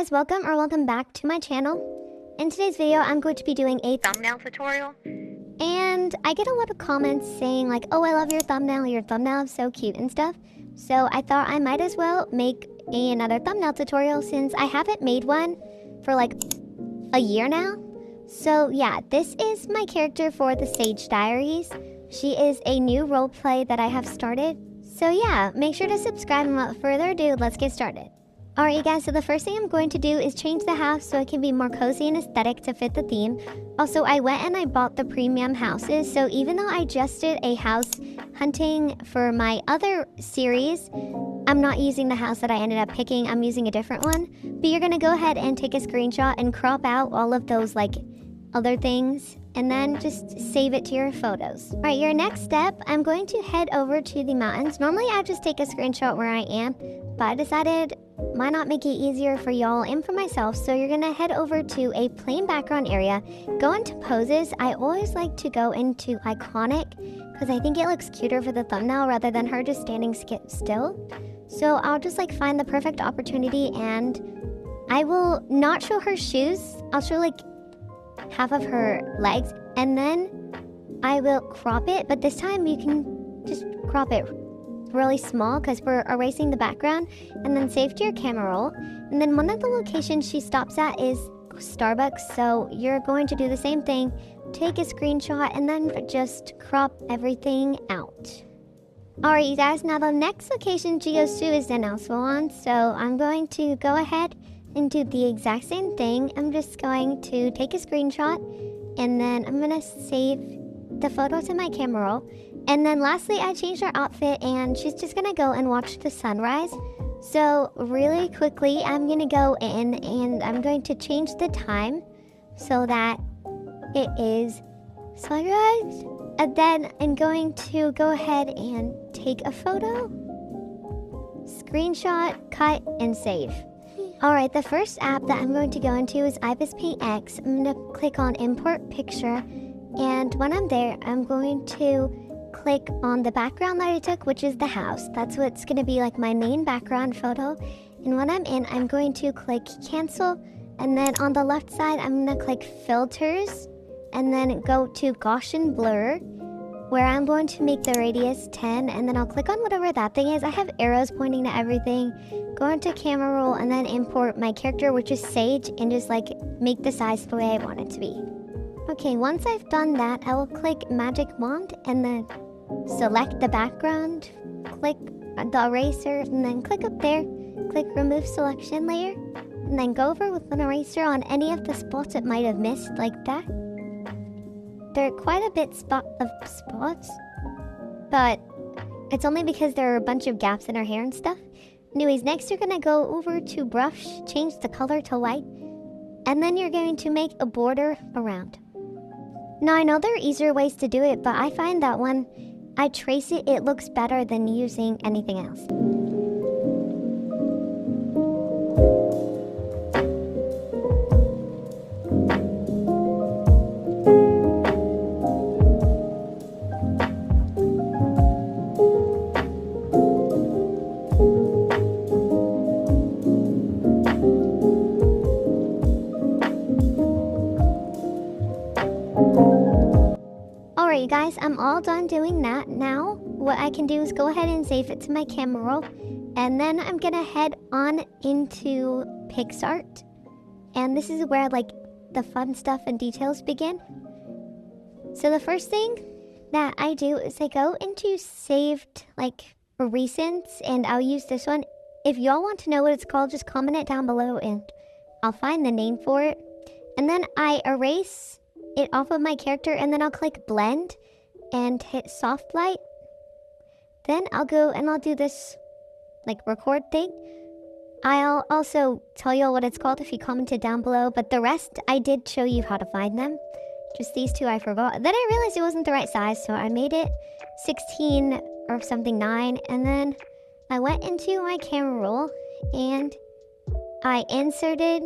guys, welcome back to my channel. In today's video, I'm going to be doing a thumbnail tutorial. And I get a lot of comments saying like, oh, I love your thumbnail is so cute and stuff. So I thought I might as well make another thumbnail tutorial since I haven't made one for like a year now. So yeah, this is my character for the Sage Diaries. She is a new roleplay that I have started. So yeah, make sure to subscribe, and without further ado, let's get started. Alright you guys, so the first thing I'm going to do is change the house so it can be more cozy and aesthetic to fit the theme. Also, I went and I bought the premium houses, so even though I just did a house hunting for my other series, I'm not using the house that I ended up picking, I'm using a different one. But you're going to go ahead and take a screenshot and crop out all of those like other things, and then just save it to your photos. Alright, your next step, I'm going to head over to the mountains. Normally I just take a screenshot where I am, but I decided why not make it easier for y'all and for myself. So you're gonna head over to a plain background area, go into poses. I always like to go into iconic because I think it looks cuter for the thumbnail rather than her just standing still. So I'll just like find the perfect opportunity, and I will not show her shoes. I'll show like half of her legs, and then I will crop it, but this time you can just crop it really small because we're erasing the background, and then save to your camera roll. And then one of the locations she stops at is Starbucks, so you're going to do the same thing, take a screenshot and then just crop everything out. Alright you guys, now the next location she goes to is the nail salon, so I'm going to go ahead and do the exact same thing. I'm just going to take a screenshot, and then I'm going to save the photo to my camera roll. And then lastly, I changed her outfit, and she's just going to go and watch the sunrise. So really quickly, I'm going to go in and I'm going to change the time so that it is sunrise. And then I'm going to go ahead and take a photo, screenshot, cut, and save. Alright, the first app that I'm going to go into is Ibis Paint X. I'm going to click on Import Picture, and when I'm there, I'm going to click on the background that I took, which is the house. That's what's going to be like my main background photo. And when I'm in, I'm going to click Cancel, and then on the left side, I'm going to click Filters, and then go to Gaussian Blur, where I'm going to make the radius 10, and then I'll click on whatever that thing is. I have arrows pointing to everything. Go into camera roll and then import my character, which is Sage, and just like make the size the way I want it to be. Okay, once I've done that, I will click Magic Wand and then select the background, click the eraser, and then click up there, click Remove Selection Layer, and then go over with an eraser on any of the spots it might have missed, like that. There are quite a bit of spots, but it's only because there are a bunch of gaps in her hair and stuff. Anyways, next you're going to go over to Brush, change the color to white, and then you're going to make a border around. Now I know there are easier ways to do it, but I find that when I trace it, it looks better than using anything else. Alright you guys, I'm all done doing that. Now, what I can do is go ahead and save it to my camera roll. And then I'm gonna head on into Picsart. And this is where like the fun stuff and details begin. So the first thing that I do is I go into saved like recents, and I'll use this one. If y'all want to know what it's called, just comment it down below and I'll find the name for it. And then I erase it off of my character, and then I'll click Blend and hit Soft Light. Then I'll go and I'll do this like record thing. I'll also tell you all what it's called if you commented down below, but the rest I did show you how to find them. Just these two I forgot. Then I realized it wasn't the right size, so I made it 16 or something 9, and then I went into my camera roll and I inserted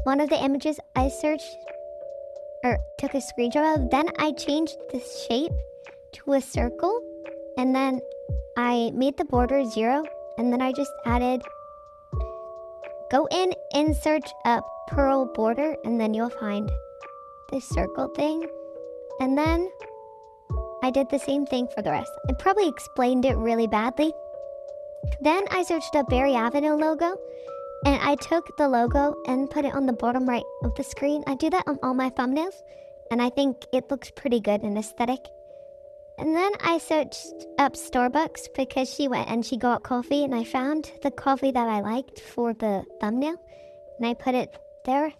one of the images I searched or took a screenshot of. Then I changed the shape to a circle, and then I made the border 0, and then I just added go in and search up pearl border, and then you'll find this circle thing. And then I did the same thing for the rest. I probably explained it really badly. Then I searched up Berry Avenue logo, and I took the logo and put it on the bottom right of the screen. I do that on all my thumbnails, and I think it looks pretty good and aesthetic. And then I searched up Starbucks because she went and she got coffee, and I found the coffee that I liked for the thumbnail, and I put it there.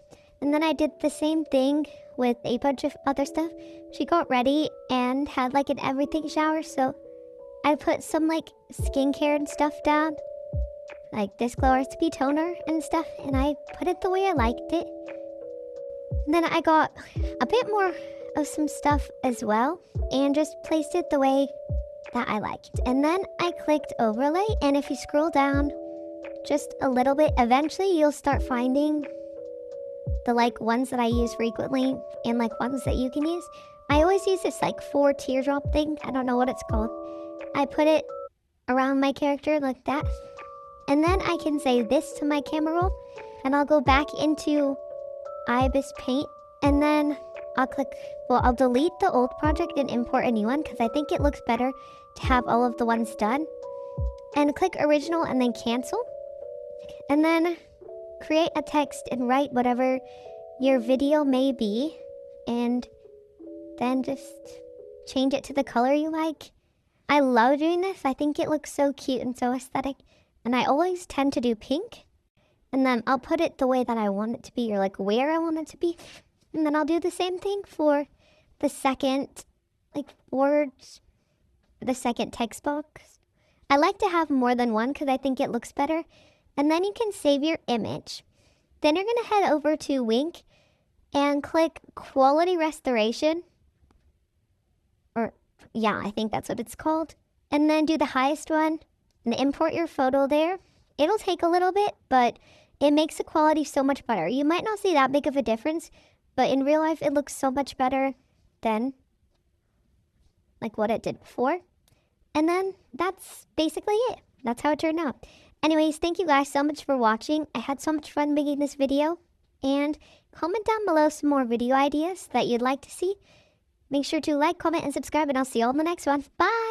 And then I did the same thing with a bunch of other stuff. She got ready and had like an everything shower, so I put some like skincare and stuff down, like this Glow Recipe toner and stuff, and I put it the way I liked it. And then I got a bit more of some stuff as well and just placed it the way that I liked. And then I clicked overlay, and if you scroll down just a little bit, eventually you'll start finding the like ones that I use frequently and like ones that you can use. I always use this like 4 teardrop thing. I don't know what it's called. I put it around my character like that. And then I can say this to my camera roll, and I'll go back into Ibis Paint, and then I'll delete the old project and import a new one because I think it looks better to have all of the ones done. And click original and then cancel. And then create a text and write whatever your video may be, and then just change it to the color you like. I love doing this. I think it looks so cute and so aesthetic. And I always tend to do pink. And then I'll put it the way that I want it to be, or like where I want it to be. And then I'll do the same thing for the second like words, the second text box. I like to have more than one because I think it looks better. And then you can save your image. Then you're going to head over to Wink and click Quality Restoration. Or, yeah, I think that's what it's called. And then do the highest one and import your photo there. It'll take a little bit, but it makes the quality so much better. You might not see that big of a difference, but in real life, it looks so much better than like what it did before. And then that's basically it. That's how it turned out. Anyways, thank you guys so much for watching. I had so much fun making this video. And comment down below some more video ideas that you'd like to see. Make sure to like, comment, and subscribe, and I'll see you all in the next one. Bye!